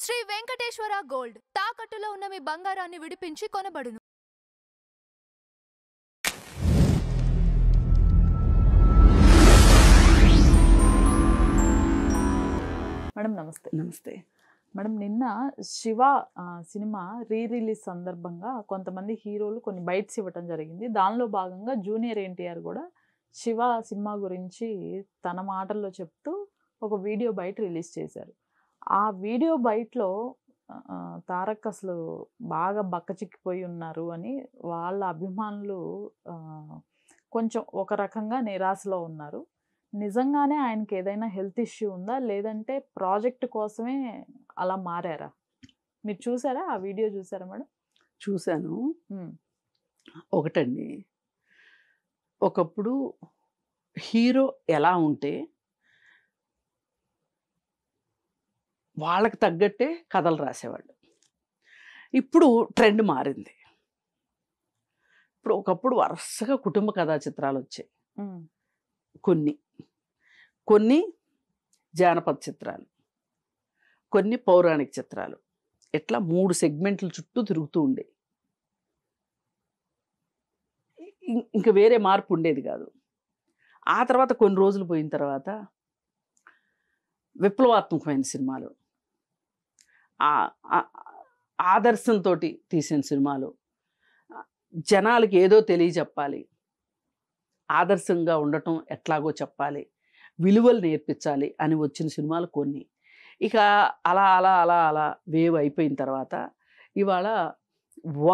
Shri Venkateswara gold తాకట్టులో ఉన్న మీ బంగారాన్ని విడిపించి కొనబడును. మేడం నమస్తే. నమస్తే మేడం, నిన్న శివ సినిమా రిలీజ్ సందర్భంగా కొంతమంది హీరోలు కొన్ని బైట్స్ ఇవ్వటం జరిగింది. దానిలో భాగంగా జూనియర్ ఎన్టీఆర్ కూడా శివ సినిమా గురించి తన మాటల్లో చెప్తూ ఒక వీడియో బైట్ రిలీజ్ చేశారు. ఆ వీడియో బైట్లో తారక్ అసలు బాగా బక్కచిక్కిపోయి ఉన్నారు అని వాళ్ళ అభిమానులు కొంచెం ఒక రకంగా నిరాశలో ఉన్నారు. నిజంగానే ఆయనకి ఏదైనా హెల్త్ ఇష్యూ ఉందా, లేదంటే ప్రాజెక్ట్ కోసమే అలా మారారా? మీరు చూసారా? ఆ వీడియో చూసారా మేడం? చూశాను. ఒకటండి, ఒకప్పుడు హీరో ఎలా ఉంటే వాళ్ళకి తగ్గట్టే కథలు రాసేవాళ్ళు. ఇప్పుడు ట్రెండ్ మారింది. ఇప్పుడు ఒకప్పుడు వరుసగా కుటుంబ కథా చిత్రాలు వచ్చాయి. కొన్ని జానపద చిత్రాలు, కొన్ని పౌరాణిక చిత్రాలు, ఇట్లా 3 సెగ్మెంట్ల చుట్టూ తిరుగుతూ ఉండే. ఇంకా వేరే మార్పు ఉండేది కాదు. ఆ తర్వాత కొన్ని రోజులు పోయిన తర్వాత విప్లవాత్మకమైన సినిమాలు, ఆదర్శంతో తీసిన సినిమాలు, జనాలకి ఏదో తెలియచెప్పాలి, ఆదర్శంగా ఉండటం ఎట్లాగో చెప్పాలి, విలువలు నేర్పించాలి అని వచ్చిన సినిమాలు కొన్ని. ఇక అలా అలా అలా అలా వేవ్ అయిపోయిన తర్వాత ఇవాళ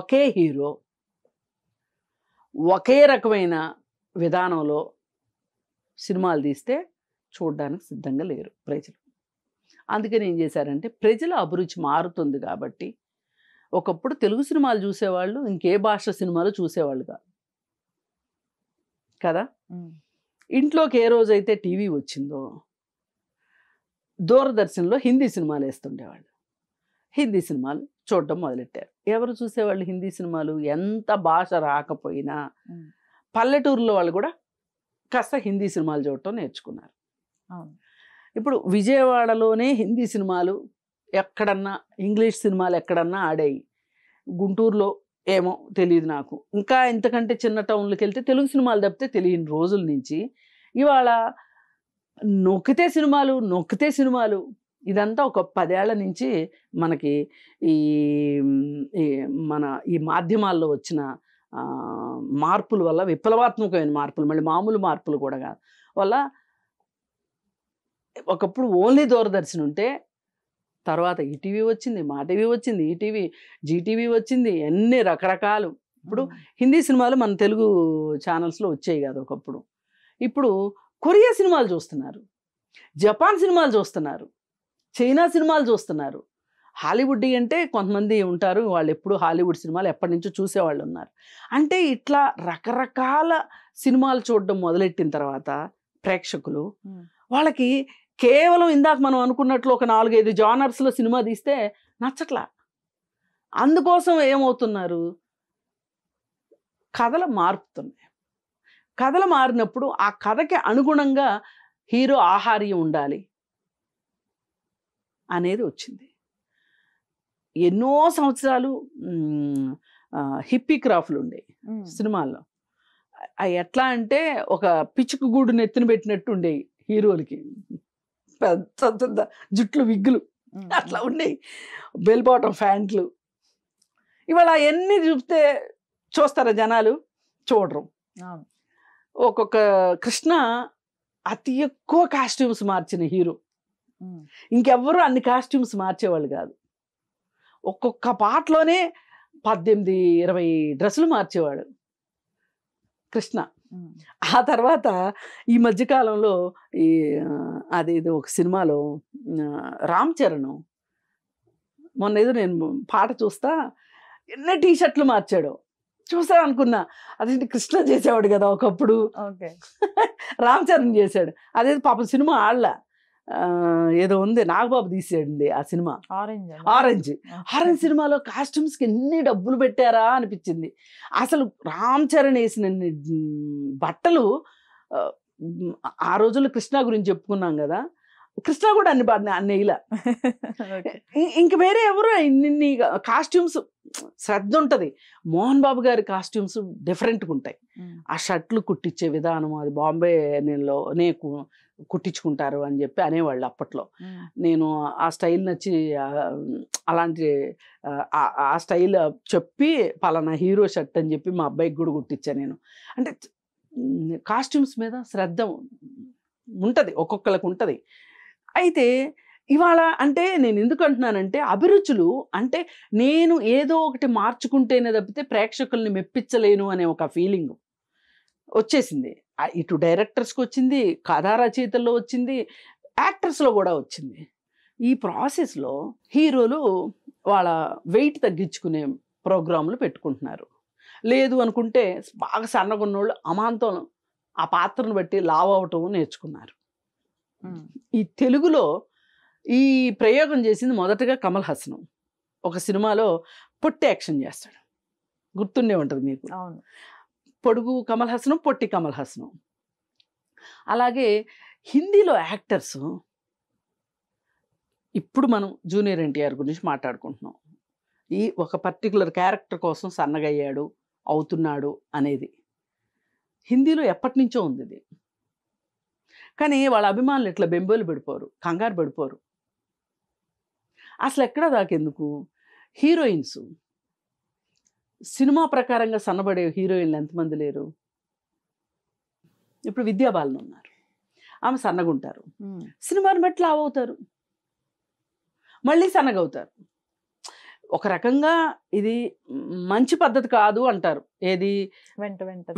ఒకే హీరో ఒకే రకమైన విధానంలో సినిమాలు తీస్తే చూడడానికి సిద్ధంగా లేరు ప్రజలు. అందుకని ఏం చేశారంటే, ప్రజల అభిరుచి మారుతుంది కాబట్టి ఒకప్పుడు తెలుగు సినిమాలు చూసేవాళ్ళు ఇంకే భాష సినిమాలు చూసేవాళ్ళు కాదు కదా. ఇంట్లోకి ఏ రోజైతే టీవీ వచ్చిందో దూరదర్శన్లో హిందీ సినిమాలు వేస్తుండేవాళ్ళు. హిందీ సినిమాలు చూడడం మొదలెట్టారు. ఎవరు చూసేవాళ్ళు హిందీ సినిమాలు? ఎంత భాష రాకపోయినా పల్లెటూరులో వాళ్ళు కూడా కాస్త హిందీ సినిమాలు చూడటం నేర్చుకున్నారు. ఇప్పుడు విజయవాడలోనే హిందీ సినిమాలు ఎక్కడన్నా, ఇంగ్లీష్ సినిమాలు ఎక్కడన్నా ఆడాయి. గుంటూరులో ఏమో తెలియదు నాకు. ఇంకా ఇంతకంటే చిన్న టౌన్లోకి వెళ్తే తెలుగు సినిమాలు తప్పితే తెలియని రోజుల నుంచి ఇవాళ నొక్కితే సినిమాలు ఇదంతా ఒక 10 ఏళ్ల నుంచి మనకి ఈ మాధ్యమాల్లో వచ్చిన మార్పుల వల్ల, విప్లవాత్మకమైన మార్పులు, మళ్ళీ మామూలు మార్పులు కూడా కాదు వల్ల. ఒకప్పుడు ఓన్లీ దూరదర్శన్ ఉంటే తర్వాత ఈటీవీ వచ్చింది, మా టీవీ వచ్చింది, ఈటీవీ, జీటీవీ వచ్చింది, ఎన్ని రకరకాలు. ఇప్పుడు హిందీ సినిమాలు మన తెలుగు ఛానల్స్లో వచ్చాయి కదా ఒకప్పుడు. ఇప్పుడు కొరియా సినిమాలు చూస్తున్నారు, జపాన్ సినిమాలు చూస్తున్నారు, చైనా సినిమాలు చూస్తున్నారు. హాలీవుడ్ అంటే కొంతమంది ఉంటారు, వాళ్ళు ఎప్పుడు హాలీవుడ్ సినిమాలు ఎప్పటి నుంచో చూసేవాళ్ళు ఉన్నారు. అంటే ఇట్లా రకరకాల సినిమాలు చూడడం మొదలెట్టిన తర్వాత ప్రేక్షకులు వాళ్ళకి కేవలం ఇందాక మనం అనుకున్నట్లు ఒక 4-5 జానర్స్లో సినిమా తీస్తే నచ్చట్లా. అందుకోసం ఏమవుతున్నారు, కథలు మారుతున్నాయి. కథలు మారినప్పుడు ఆ కథకి అనుగుణంగా హీరో ఆహార్యం ఉండాలి అనేది వచ్చింది. ఎన్నో సంవత్సరాలు హిప్పీ క్రాఫ్ట్లు ఉండేవి సినిమాల్లో. అవి ఎట్లా అంటే ఒక పిచ్చుకు గూడు నెత్తిన పెట్టినట్టు ఉండేవి హీరోలకి, పెద్ద జుట్లు, విగ్గులు అట్లా ఉండేవి, బెల్ బాటం ప్యాంట్లు. ఇవాళ అవన్నీ చూస్తారా జనాలు? చూడరు. ఒక్కొక్క కృష్ణ అతి ఎక్కువ కాస్ట్యూమ్స్ మార్చిన హీరో. ఇంకెవ్వరూ అన్ని కాస్ట్యూమ్స్ మార్చేవాళ్ళు కాదు. ఒక్కొక్క పాటలోనే 18-20 డ్రెస్సులు మార్చేవాడు కృష్ణ. ఆ తర్వాత ఈ మధ్యకాలంలో అదేదో ఒక సినిమాలో రామ్ చరణ్ మొన్న ఏదో నేను పాట చూస్తా ఎన్నో టీషర్ట్లు మార్చాడు. చూసా అనుకున్నా అదేంటి కృష్ణ చేసేవాడు కదా ఒకప్పుడు, రామ్ చరణ్ చేశాడు. అదేదో పాపం సినిమా ఆడలా, ఏదో ఉంది, నాగబాబు తీసేయండి ఆ సినిమా, ఆరెంజ్ సినిమాలో కాస్ట్యూమ్స్కి ఎన్ని డబ్బులు పెట్టారా అనిపించింది. అసలు రామ్ చరణ్ వేసిన బట్టలు, ఆ రోజుల్లో కృష్ణ గురించి చెప్పుకున్నాం కదా, కృష్ణ కూడా అన్ని ఇలా ఇంక వేరే ఎవరు ఇన్ని కాస్ట్యూమ్స్ శ్రద్ధ ఉంటుంది. మోహన్ బాబు గారి కాస్ట్యూమ్స్ డిఫరెంట్గా ఉంటాయి. ఆ షర్ట్లు కుట్టించే విధానం అది బాంబే నే కుట్టించుకుంటారు అని చెప్పి అనేవాళ్ళు అప్పట్లో. నేను ఆ స్టైల్ నచ్చి అలాంటి ఆ స్టైల్ చెప్పి పలానా హీరో షర్ట్ అని చెప్పి మా అబ్బాయికి కూడా కుట్టించాను నేను. అంటే కాస్ట్యూమ్స్ మీద శ్రద్ధ ఉంటుంది, ఒక్కొక్కరికి ఉంటుంది. అయితే ఇవాళ అంటే నేను ఎందుకు అంటున్నానంటే అభిరుచులు అంటే నేను ఏదో ఒకటి మార్చుకుంటేనే తప్పితే ప్రేక్షకుల్ని మెప్పించలేను అనే ఒక ఫీలింగ్ వచ్చేసింది. ఇటు డైరెక్టర్స్కి వచ్చింది, కథా రచయితల్లో వచ్చింది, యాక్టర్స్లో కూడా వచ్చింది. ఈ ప్రాసెస్లో హీరోలు వాళ్ళ వెయిట్ తగ్గించుకునే ప్రోగ్రాంలు పెట్టుకుంటున్నారు. లేదు అనుకుంటే బాగా సన్నగున్నోళ్ళు అమాంతం ఆ పాత్రను బట్టి లావ్ అవటం నేర్చుకున్నారు. ఈ తెలుగులో ఈ ప్రయోగం చేసింది మొదటగా కమల్ హాసన్. ఒక సినిమాలో పొట్టి యాక్షన్ చేస్తాడు, గుర్తుండే ఉంటుంది మీకు. పొడుగు కమల్ హాసన్, పొట్టి కమల్ హాసన్. అలాగే హిందీలో యాక్టర్స్ ఇప్పుడు మనం జూనియర్ ఎన్టీఆర్ గురించి మాట్లాడుకుంటున్నాం. ఈ ఒక పర్టికులర్ క్యారెక్టర్ కోసం సన్నగయ్యాడు, అవుతున్నాడు అనేది హిందీలో ఎప్పటి నుంచో ఉంది ఇది. కానీ వాళ్ళ అభిమానులు ఇట్లా బెంబోలు పడిపోరు, కంగారు పడిపోరు. అసలు ఎక్కడ దాకెందుకు హీరోయిన్స్ సినిమా ప్రకారంగా సన్నబడే హీరోయిన్లు ఎంతమంది లేరు? ఇప్పుడు విద్యా బాలన్ ఉన్నారు, ఆమె సన్నగుంటారు, సినిమాని బట్టి లావు అవుతారు, మళ్ళీ సన్నగవుతారు. ఒక రకంగా ఇది మంచి పద్ధతి కాదు అంటారు. ఏది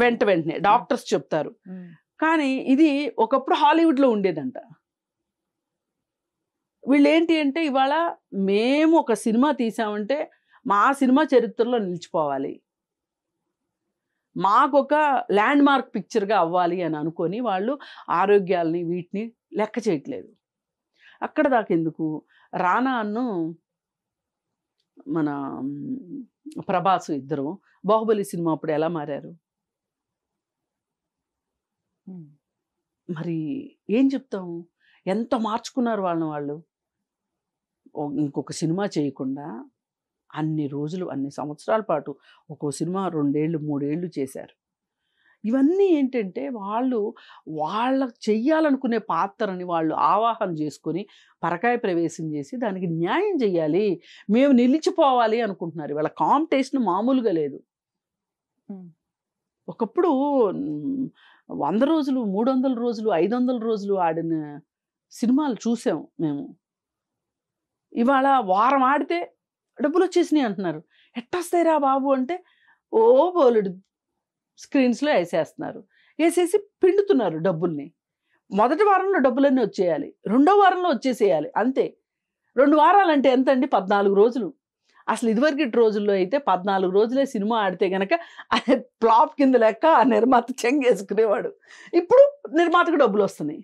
వెంటనే డాక్టర్స్ చెప్తారు. కానీ ఇది ఒకప్పుడు హాలీవుడ్లో ఉండేదంట. వీళ్ళు ఏంటి అంటే ఇవాళ మేము ఒక సినిమా తీసామంటే మా సినిమా చరిత్రలో నిలిచిపోవాలి, మాకొక ల్యాండ్ మార్క్ పిక్చర్గా అవ్వాలి అని అనుకొని వాళ్ళు ఆరోగ్యాలని వీటిని లెక్క చేయట్లేదు. అక్కడ దాకా ఎందుకు రానా అన్ను మన ప్రభాసు ఇద్దరు బాహుబలి సినిమా అప్పుడు ఎలా మారారు? మరి ఏం చెప్తాము? ఎంత మార్చుకున్నారు వాళ్ళు. ఇంకొక సినిమా చేయకుండా అన్ని రోజులు అన్ని సంవత్సరాల పాటు ఒక్కో సినిమా 2 ఏళ్ళు 3 ఏళ్ళు చేశారు. ఇవన్నీ ఏంటంటే వాళ్ళకు చెయ్యాలనుకునే పాత్రని వాళ్ళు ఆవాహన చేసుకొని పరకాయ ప్రవేశం చేసి దానికి న్యాయం చేయాలి, మేము నిలిచిపోవాలి అనుకుంటున్నారు. వాళ్ళ కాంపిటీషన్ మామూలుగా లేదు. ఒకప్పుడు 100 రోజులు 300 రోజులు 500 రోజులు ఆడిన సినిమాలు చూసాం మేము. ఇవాళ వారం ఆడితే డబ్బులు వచ్చేసినాయి అంటున్నారు. ఎట్టొస్తాయిరా బాబు అంటే ఓ బోలెడు స్క్రీన్స్లో వేసేస్తున్నారు, వేసేసి పిండుతున్నారు డబ్బుల్ని. మొదటి వారంలో డబ్బులన్నీ వచ్చేయాలి, రెండో వారంలో వచ్చేసేయాలి, అంతే. 2 వారాలు అంటే ఎంత అండి? 14 రోజులు. అసలు ఇదివరకు రోజుల్లో అయితే 14 రోజులే సినిమా ఆడితే గనక ఫ్లాప్ కింద లెక్క ఆ నిర్మాత చెంగేసుకునేవాడు. ఇప్పుడు నిర్మాతకు డబ్బులు వస్తున్నాయి.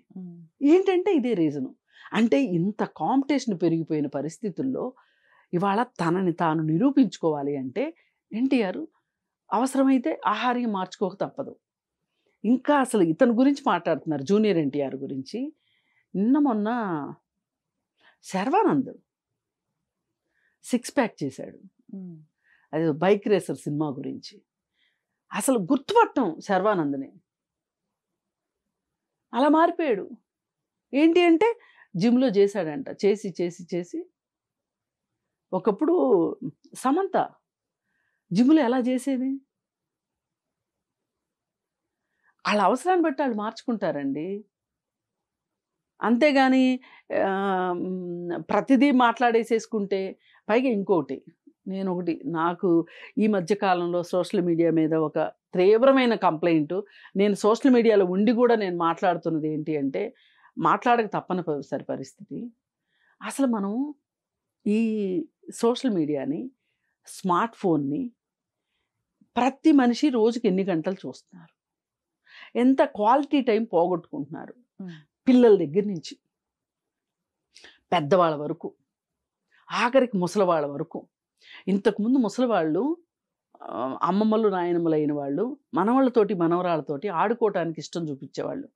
ఏంటంటే ఇదే రీజను. అంటే ఇంత కాంపిటీషన్ పెరిగిపోయిన పరిస్థితుల్లో ఇవాళ తనని తాను నిరూపించుకోవాలి అంటే ఎన్టీఆర్ అవసరమైతే ఆహార్యం మార్చుకోక తప్పదు. ఇంకా అసలు ఇతని గురించి మాట్లాడుతున్నారు, జూనియర్ ఎన్టీఆర్ గురించి. మొన్న శర్వానంద్ 6 ప్యాక్ చేశాడు, అది బైక్ రేసర్ సినిమా గురించి. అసలు గుర్తుపట్టం శర్వానంద్ని, అలా మారిపోయాడు. ఏంటి అంటే జిమ్లో చేశాడంట, చేసి చేసి చేసి. ఒకప్పుడు సమంత జిమ్లో ఎలా చేసేది? వాళ్ళ అవసరాన్ని బట్టి వాళ్ళు మార్చుకుంటారండి. అంతేగాని ప్రతిదీ మాట్లాడేసేసుకుంటే. పైగా ఇంకోటి నాకు ఈ మధ్యకాలంలో సోషల్ మీడియా మీద ఒక తీవ్రమైన కంప్లైంట్. నేను సోషల్ మీడియాలో ఉండి కూడా నేను మాట్లాడుతున్నది ఏంటి అంటే, మాట్లాడక తప్పనిసరి పరిస్థితి. అసలు మనం ఈ సోషల్ మీడియాని, స్మార్ట్ ఫోన్ని ప్రతి మనిషి రోజుకి ఎన్ని గంటలు చూస్తున్నారు, ఎంత క్వాలిటీ టైం పోగొట్టుకుంటున్నారు. పిల్లల దగ్గర నుంచి పెద్దవాళ్ళ వరకు, ఆఖరికి ముసలివాళ్ళ వరకు. ఇంతకుముందు ముసలివాళ్ళు అమ్మమ్మలు నాయనమ్మలు అయిన వాళ్ళు మనవాళ్ళతోటి మనవరాళ్ళతోటి ఆడుకోవటానికి ఇష్టం చూపించేవాళ్ళు.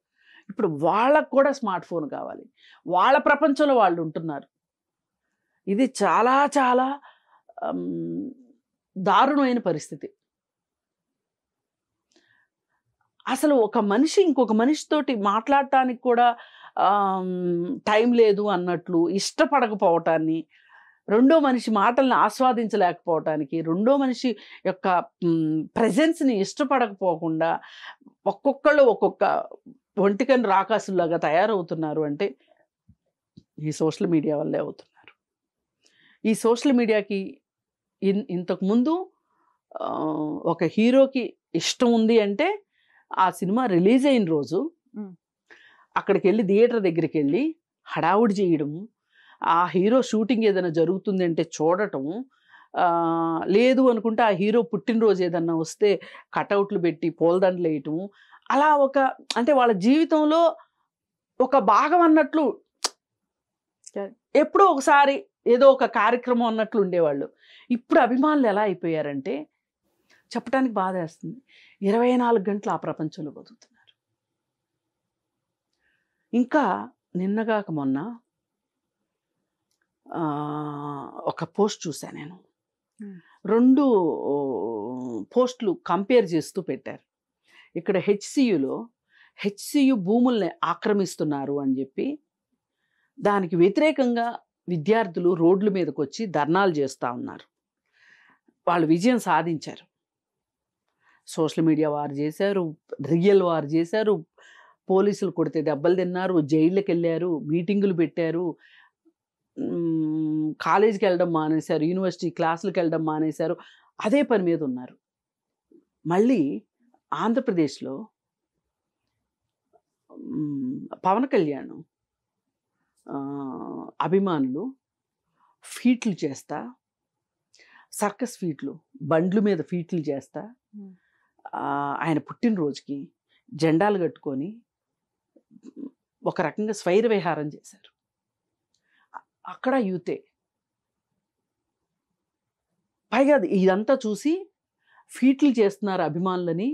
ఇప్పుడు వాళ్ళకు కూడా స్మార్ట్ ఫోన్ కావాలి, వాళ్ళ ప్రపంచంలో వాళ్ళు ఉంటున్నారు. ఇది చాలా చాలా దారుణమైన పరిస్థితి. అసలు ఒక మనిషి ఇంకొక మనిషితోటి మాట్లాడటానికి కూడా టైం లేదు అన్నట్లు, ఇష్టపడకపోవటాన్ని, రెండో మనిషి మాటల్ని ఆస్వాదించలేకపోవటానికి, రెండో మనిషి యొక్క ప్రెజెన్స్ని ఇష్టపడకపోకుండా ఒక్కొక్కళ్ళు ఒక్కొక్క ఒంటికని రాకాసుల్లాగా తయారవుతున్నారు అంటే ఈ సోషల్ మీడియా వల్లే అవుతున్నారు. ఈ సోషల్ మీడియాకి ఇంతకుముందు ఒక హీరోకి ఇష్టం ఉంది అంటే ఆ సినిమా రిలీజ్ అయిన రోజు అక్కడికి వెళ్ళి థియేటర్ దగ్గరికి వెళ్ళి హడావుడి చేయడము, ఆ హీరో షూటింగ్ ఏదైనా జరుగుతుంది అంటే చూడటం, లేదు అనుకుంటే ఆ హీరో పుట్టినరోజు ఏదన్నా వస్తే కటౌట్లు పెట్టి పూలదండలు వేయటం, అలా ఒక అంటే వాళ్ళ జీవితంలో ఒక భాగం అన్నట్లు, ఎప్పుడో ఒకసారి ఏదో ఒక కార్యక్రమం అన్నట్లు ఉండేవాళ్ళు. ఇప్పుడు అభిమానులు ఎలా అయిపోయారంటే చెప్పడానికి బాధ వేస్తుంది, 24 గంటలు ఆ ప్రపంచంలో బతుకుతున్నారు. ఇంకా నిన్నగాక మొన్న ఒక పోస్ట్ చూశాను నేను, 2 పోస్టులు కంపేర్ చేస్తూ పెట్టారు. ఇక్కడ హెచ్సియు భూముల్ని ఆక్రమిస్తున్నారు అని చెప్పి దానికి వ్యతిరేకంగా విద్యార్థులు రోడ్ల మీదకి వచ్చి ధర్నాలు చేస్తూ ఉన్నారు. వాళ్ళు విజయం సాధించారు. సోషల్ మీడియా వారు చేశారు, రియల్ వారు చేశారు, పోలీసులు కొడితే దెబ్బలు తిన్నారు, జైళ్ళకి వెళ్ళారు, మీటింగులు పెట్టారు, కాలేజీకి వెళ్ళడం మానేశారు, యూనివర్సిటీ క్లాసులకు వెళ్ళడం మానేశారు, అదే పని మీద ఉన్నారు. మళ్ళీ ఆంధ్రప్రదేశ్లో పవన్ కళ్యాణ్ అభిమానులు ఫీట్లు చేస్తా, సర్కస్ ఫీట్లు, బండ్ల మీద ఫీట్లు చేస్తా, ఆయన పుట్టినరోజుకి జెండాలు కట్టుకొని ఒక రకంగా స్వైర విహారం చేశారు. అక్కడ యూతే. పైగా ఇదంతా చూసి ఫీట్లు చేస్తున్నారు అభిమానులని.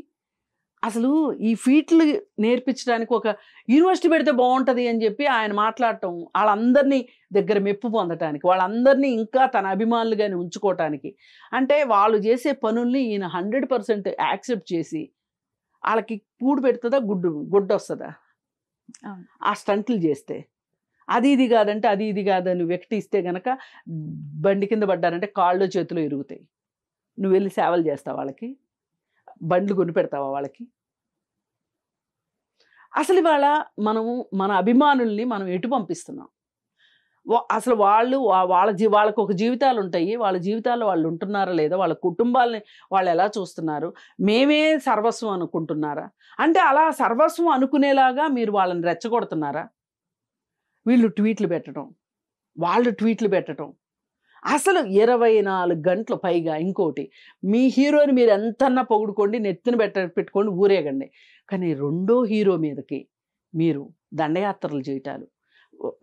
అసలు ఈ ఫీట్లు నేర్పించడానికి ఒక యూనివర్సిటీ పెడితే బాగుంటుంది అని చెప్పి ఆయన మాట్లాడటం, వాళ్ళందరినీ దగ్గర మెప్పు పొందటానికి, వాళ్ళందరినీ ఇంకా తన అభిమానులుగానే ఉంచుకోవటానికి. అంటే వాళ్ళు చేసే పనుల్ని ఈయన 100% యాక్సెప్ట్ చేసి వాళ్ళకి కూడు పెడుతుందా, గుడ్డు వస్తుందా ఆ స్టంట్లు చేస్తే? అది ఇది కాదంటే అది ఇది కాదని వ్యక్తిస్తే గనక బండి కింద పడ్డారంటే కాళ్ళు చేతులు ఇరుగుతాయి. నువ్వు వెళ్ళి సేవలు చేస్తావు, వాళ్ళకి బండ్లు కొని పెడతావా వాళ్ళకి? అసలు ఇవాళ మనము మన అభిమానుల్ని మనం ఎటు పంపిస్తున్నాం? అసలు వాళ్ళకు ఒక జీవితాలు ఉంటాయి, వాళ్ళ జీవితాల్లో వాళ్ళు ఉంటున్నారా లేదా, వాళ్ళ కుటుంబాలని వాళ్ళు ఎలా చూస్తున్నారు, మేమే సర్వస్వం అనుకుంటున్నారా? అంటే అలా సర్వస్వం అనుకునేలాగా మీరు వాళ్ళని రెచ్చగొడుతున్నారా? వీళ్ళు ట్వీట్లు పెట్టడం, వాళ్ళు ట్వీట్లు పెట్టడం, అసలు 24 గంటలు పైగా. ఇంకోటి, మీ హీరోని మీరు ఎంతన్నా పొగుడుకోండి, నెత్తిన పెట్టుకోండి, ఊరేగండి, కానీ రెండో హీరో మీదకి మీరు దండయాత్రలు చేయటాలు,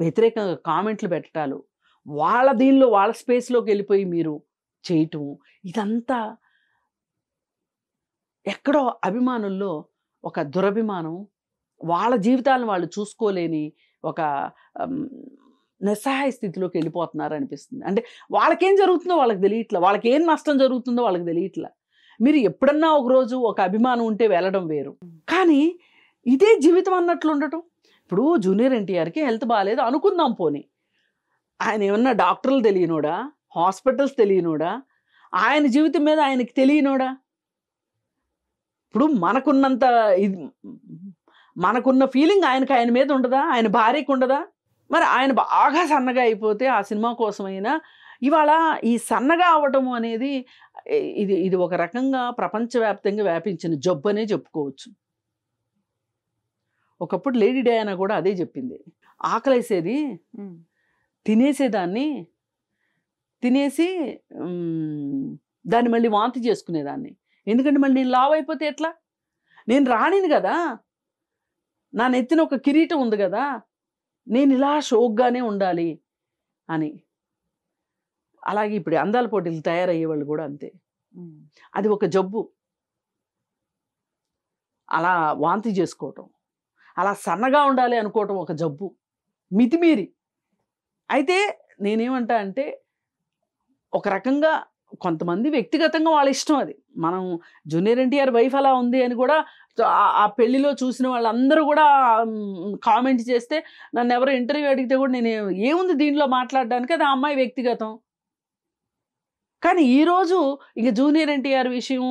వ్యతిరేకంగా కామెంట్లు పెట్టాలు, వాళ్ళ దీనిలో వాళ్ళ స్పేస్లోకి వెళ్ళిపోయి మీరు చేయటం, ఇదంతా ఎక్కడో అభిమానుల్లో ఒక దురభిమానం, వాళ్ళ జీవితాలను వాళ్ళు చూసుకోలేని ఒక నిస్సహాయ స్థితిలోకి వెళ్ళిపోతున్నారు అనిపిస్తుంది. అంటే వాళ్ళకేం జరుగుతుందో వాళ్ళకి తెలియట్లా, వాళ్ళకి ఏం నష్టం జరుగుతుందో వాళ్ళకి తెలియట్లా. మీరు ఎప్పుడన్నా ఒకరోజు ఒక అభిమానం ఉంటే వెళ్ళడం వేరు, కానీ ఇదే జీవితం అన్నట్లు ఉండటం. ఇప్పుడు జూనియర్ ఎన్టీఆర్కి హెల్త్ బాగాలేదు అనుకుందాం, పోనీ ఆయన ఏమన్నా డాక్టర్లు తెలియనోడా, హాస్పిటల్స్ తెలియనోడా, ఆయన జీవితం మీద ఆయనకి తెలియనోడా? ఇప్పుడు మనకున్న ఫీలింగ్ ఆయన మీద ఉండదా? ఆయన భార్యకు ఉండదా? మరి ఆయన బాగా సన్నగా అయిపోతే ఆ సినిమా కోసమైనా ఇవాళ ఈ సన్నగా అవ్వటము అనేది ఇది ఒక రకంగా ప్రపంచవ్యాప్తంగా వ్యాపించిన జబ్బు అనే చెప్పుకోవచ్చు. ఒకప్పుడు లేడీ డయానా కూడా అదే చెప్పింది, ఆకలేసేది తినేసేదాన్ని, తినేసి దాన్ని మళ్ళీ వాంతి చేసుకునేదాన్ని, ఎందుకంటే మళ్ళీ నేను లావు అయిపోతే ఎట్లా, నేను రానిని కదా, నా నెత్తిన ఒక కిరీటం ఉంది కదా, నేను ఇలా షోక్గానే ఉండాలి అని. అలాగే ఇప్పుడు అందాల పోటీలు తయారయ్యే వాళ్ళు కూడా అంతే, అది ఒక జబ్బు, అలా వాంతి చేసుకోవటం. అలా సన్నగా ఉండాలి అనుకోవటం ఒక జబ్బు, మితిమీరి. అయితే నేనేమంటా అంటే ఒక రకంగా కొంతమంది వ్యక్తిగతంగా వాళ్ళ ఇష్టం అది. మనం జూనియర్ ఎన్టీఆర్ వైఫ్ అలా ఉంది అని కూడా ఆ పెళ్లిలో చూసిన వాళ్ళందరూ కూడా కామెంట్ చేస్తే, నన్ను ఎవరో ఇంటర్వ్యూ అడిగితే కూడా నేను ఏముంది దీనిలో మాట్లాడడానికి, అది ఆ అమ్మాయి వ్యక్తిగతం. కానీ ఈరోజు ఇక జూనియర్ ఎన్టీఆర్ విషయం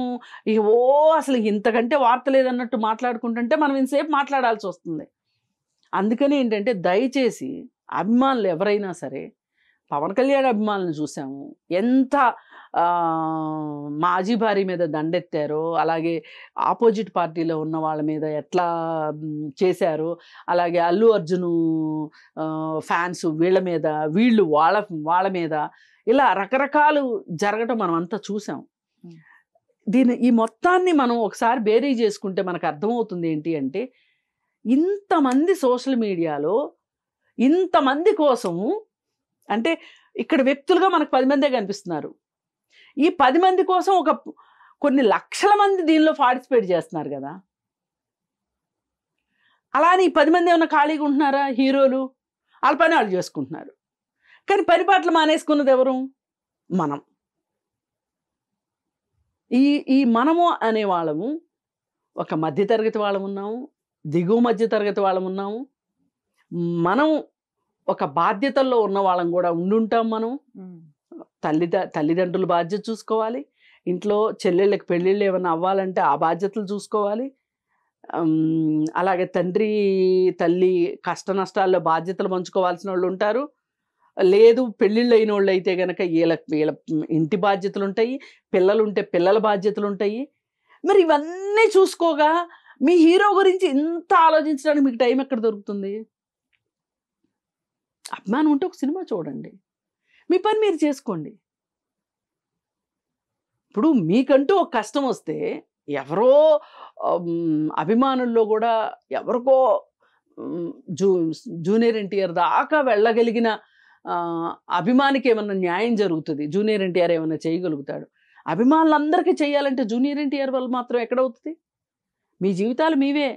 ఇక అసలు ఇంతకంటే వార్త లేదన్నట్టు మాట్లాడుకుంటుంటే మనం ఇంతసేపు మాట్లాడాల్సి వస్తుంది. అందుకని ఏంటంటే దయచేసి అభిమానులు ఎవరైనా సరే, పవన్ కళ్యాణ్ అభిమానులను చూసాము ఎంత మాజీ భార్య మీద దండెత్తారో, అలాగే ఆపోజిట్ పార్టీలో ఉన్న వాళ్ళ మీద ఎట్లా చేశారో, అలాగే అల్లు అర్జును ఫ్యాన్స్ వీళ్ళ మీద, వీళ్ళు వాళ్ళ మీద, ఇలా రకరకాలు జరగటం మనం అంతా చూసాం. ఈ మొత్తాన్ని మనం ఒకసారి బేరీ చేసుకుంటే మనకు అర్థమవుతుంది ఏంటి అంటే, ఇంతమంది సోషల్ మీడియాలో ఇంతమంది కోసము, అంటే ఇక్కడ వ్యక్తులుగా మనకు 10 మందే కనిపిస్తున్నారు. ఈ 10 మంది కోసం కొన్ని లక్షల మంది దీనిలో పార్టిసిపేట్ చేస్తున్నారు కదా. అలానే ఈ 10 మంది ఏమన్నా ఖాళీగా ఉంటున్నారా? హీరోలు వాళ్ళ పని వాళ్ళు చేసుకుంటున్నారు. కానీ పరిపాట్లు మానేసుకున్నది ఎవరు? మనం. ఈ మనము అనే వాళ్ళము ఒక మధ్యతరగతి వాళ్ళం ఉన్నాము, దిగువ మధ్యతరగతి వాళ్ళం ఉన్నాము, మనం ఒక బాధ్యతల్లో ఉన్న వాళ్ళం కూడా ఉండుంటాం. మనం తల్లిదండ్రుల బాధ్యత చూసుకోవాలి, ఇంట్లో చెల్లెళ్ళకి పెళ్ళిళ్ళు ఏమైనా అవ్వాలంటే ఆ బాధ్యతలు చూసుకోవాలి, అలాగే తండ్రి తల్లి కష్ట నష్టాల్లో బాధ్యతలు పంచుకోవాల్సిన వాళ్ళు ఉంటారు. లేదు పెళ్ళిళ్ళు అయిన వాళ్ళు అయితే కనుక వీళ్ళ ఇంటి బాధ్యతలు ఉంటాయి, పిల్లలు ఉంటే పిల్లల బాధ్యతలు ఉంటాయి. మరి ఇవన్నీ చూసుకోగా మీ హీరో గురించి ఇంత ఆలోచించడానికి మీకు టైం ఎక్కడ దొరుకుతుంది? అభిమానం ఉంటే ఒక సినిమా చూడండి, మీ పని మీరు చేసుకోండి. ఇప్పుడు మీకంటూ ఒక కష్టం వస్తే ఎవరో అభిమానుల్లో కూడా ఎవరికో జూనియర్ ఎన్టీఆర్ దాకా వెళ్ళగలిగిన అభిమానికి ఏమన్నా న్యాయం జరుగుతుంది, జూనియర్ ఎన్టీఆర్ ఏమన్నా చేయగలుగుతాడు. అభిమానులందరికీ చేయాలంటే జూనియర్ ఎన్టీఆర్ వల్ల మాత్రం ఎక్కడవుతుంది? మీ జీవితాలు మీవే,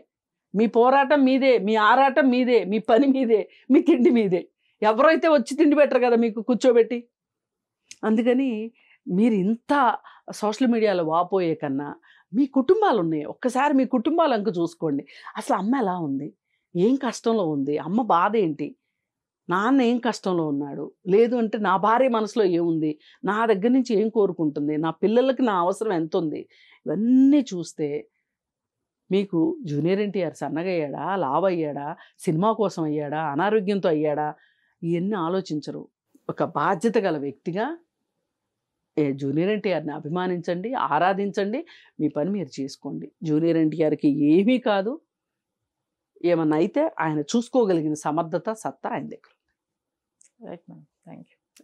మీ పోరాటం మీదే, మీ ఆరాటం మీదే, మీ పని మీదే, మీ తిండి మీదే. ఎవరైతే వచ్చి తిండి పెట్టరు కదా మీకు కూర్చోబెట్టి. అందుకని మీరు ఇంత సోషల్ మీడియాలో వాపోయే కన్నా మీ కుటుంబాలు ఉన్నాయి, ఒక్కసారి మీ కుటుంబాలు అంక చూసుకోండి. అసలు అమ్మ ఎలా ఉంది, ఏం కష్టంలో ఉంది, అమ్మ బాధ ఏంటి, నాన్న ఏం కష్టంలో ఉన్నాడు, లేదు అంటే నా భార్య మనసులో ఏముంది, నా దగ్గర నుంచి ఏం కోరుకుంటుంది, నా పిల్లలకి నా అవసరం ఎంత ఉంది, ఇవన్నీ చూస్తే మీకు జూనియర్ ఎన్టీఆర్ సన్నగా అయ్యాడా, లావ్ అయ్యాడా, సినిమా కోసం అయ్యాడా, అనారోగ్యంతో అయ్యాడా, ఇవన్నీ ఆలోచించరు. ఒక బాధ్యత గల వ్యక్తిగా జూనియర్ ఎన్టీఆర్ని అభిమానించండి, ఆరాధించండి, మీ పని మీరు చేసుకోండి. జూనియర్ ఎన్టీఆర్కి ఏమీ కాదు, ఏమన్నా అయితే ఆయన చూసుకోగలిగిన సమర్థత, సత్తా ఆయన దగ్గర ఉంది. Right madam, thank you.